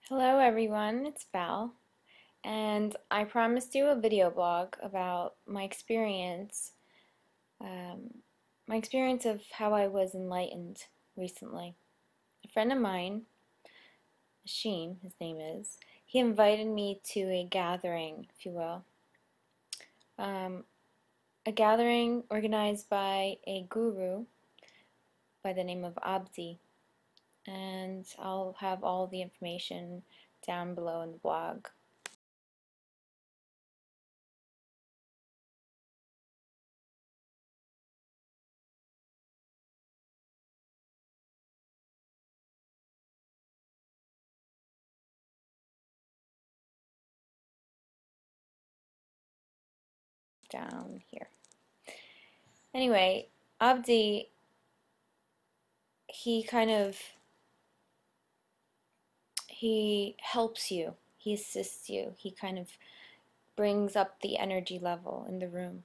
Hello everyone, it's Val, and I promised you a video blog about um, my experience of how I was enlightened recently. A friend of mine, Sheen, his name is, he invited me to a gathering, if you will, um, a gathering organized by a guru by the name of Abdi, and I'll have all the information down below in the blog. Down here. Anyway, Abdi, he kind of he helps you, he assists you, he kind of brings up the energy level in the room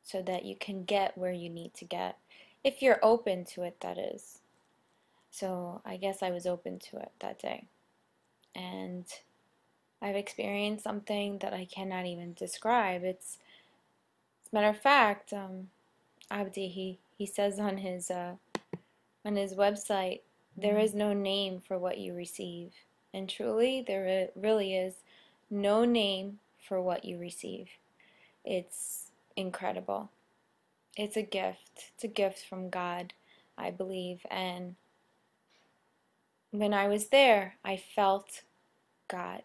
so that you can get where you need to get, if you're open to it, that is. So I guess I was open to it that day, and I've experienced something that I cannot even describe. As a matter of fact, Abdi, he says on his website, there is no name for what you receive. And truly, there really is no name for what you receive. It's incredible. It's a gift. It's a gift from God, I believe. And when I was there, I felt God.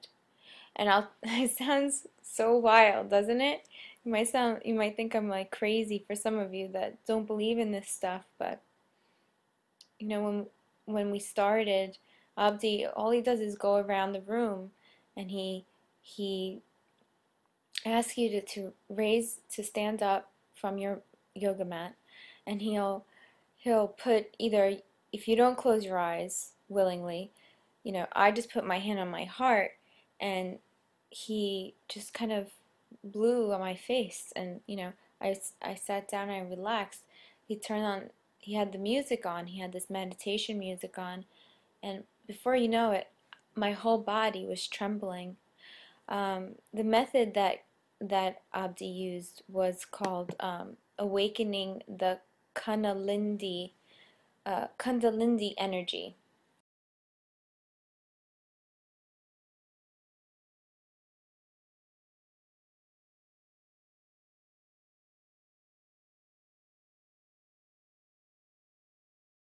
And it sounds so wild, doesn't it? You might think I'm like crazy for some of you that don't believe in this stuff, but when we started, Abdi, all he does is go around the room, and he asks you to stand up from your yoga mat, and he'll put either, if you don't close your eyes willingly, I just put my hand on my heart, and he just kind of blew on my face, and I sat down and I relaxed. He turned on he had the music on, he had this meditation music on, and before you know it, my whole body was trembling. The method that Abdi used was called awakening the Kundalini Kundalini energy.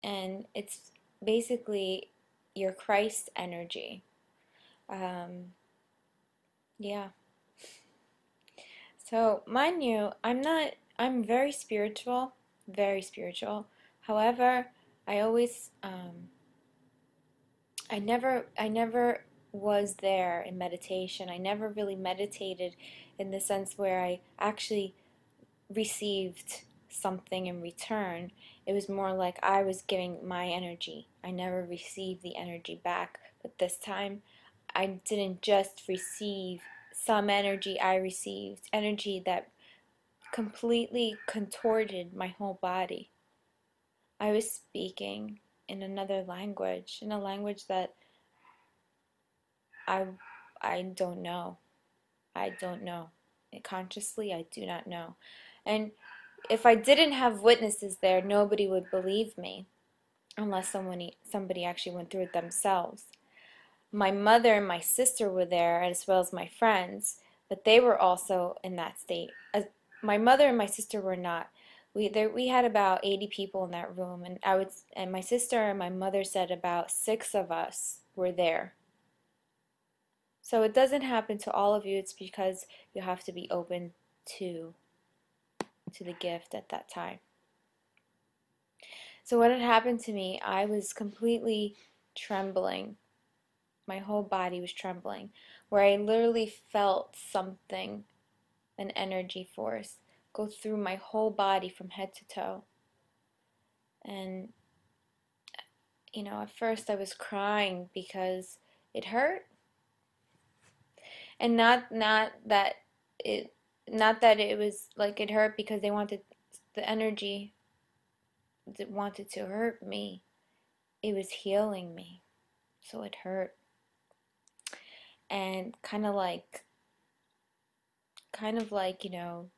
And it's basically your Christ energy. Um, yeah. So, mind you, I'm very spiritual, very spiritual. However, I always, I never was there in meditation. I never really meditated in the sense where I actually received something in return. It was more like I was giving my energy. I never received the energy back. But this time, I didn't just receive some energy, I received energy that completely contorted my whole body. I was speaking in another language, in a language that I I don't know. I don't know. Consciously, I do not know. And if I didn't have witnesses there, nobody would believe me unless somebody actually went through it themselves. My mother and my sister were there, as well as my friends, but they were also in that state. My mother and my sister were not. We had about 80 people in that room, and my sister and my mother said about 6 of us were there. So it doesn't happen to all of you. It's because you have to be open to the gift at that time. So what had happened to me, I was completely trembling. My whole body was trembling, where I literally felt something, an energy force, go through my whole body from head to toe. And, at first I was crying because it hurt. And it not that it was like it hurt because they wanted the energy that wanted to hurt me. It was healing me. So it hurt. and kind of like, you know,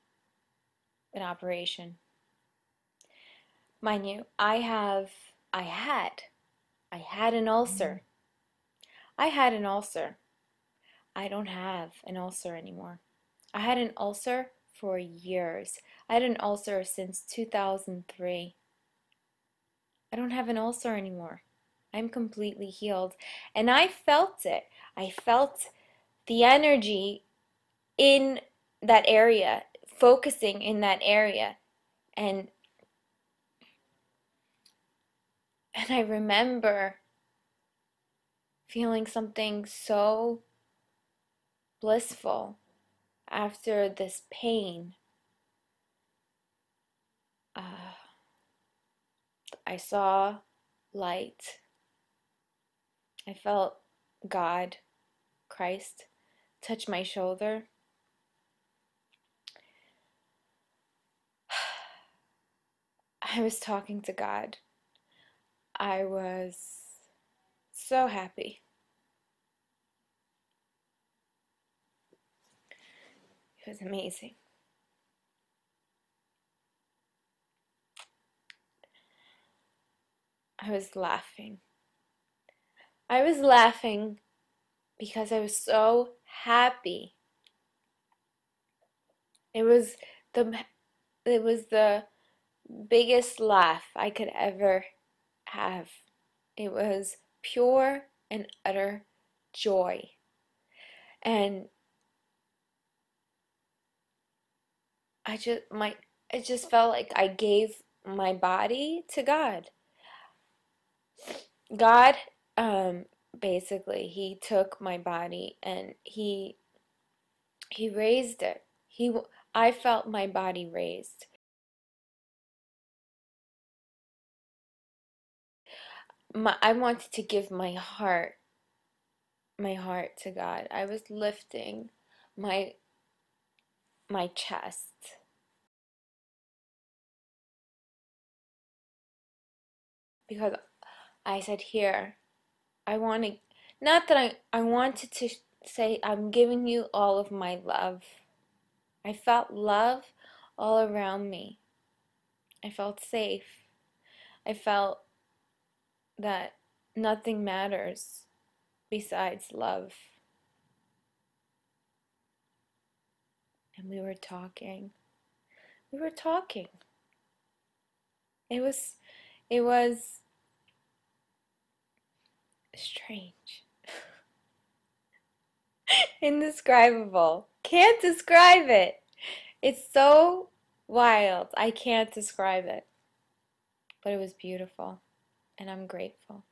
an operation. Mind you, I had an ulcer. I had an ulcer. I don't have an ulcer anymore. I had an ulcer for years. I had an ulcer since 2003. I don't have an ulcer anymore. I'm completely healed. And I felt it. I felt the energy in that area, focusing in that area. And I remember feeling something so blissful after this pain. Uh, I saw light. I felt God, Christ, touch my shoulder. I was talking to God. I was so happy. It was amazing. I was laughing. I was laughing because I was so happy. It was the it was the biggest laugh I could ever have. It was pure and utter joy. And I just my it just felt like I gave my body to God. God basically he took my body and he raised it. I felt my body raised. I wanted to give my heart to God. I was lifting my my chest because I said, here, I want to, not that I wanted to say, I'm giving you all of my love. I felt love all around me. I felt safe. I felt that nothing matters besides love. And we were talking. We were talking. It was, it was strange. Indescribable. Can't describe it. It's so wild. I can't describe it. But it was beautiful, and I'm grateful.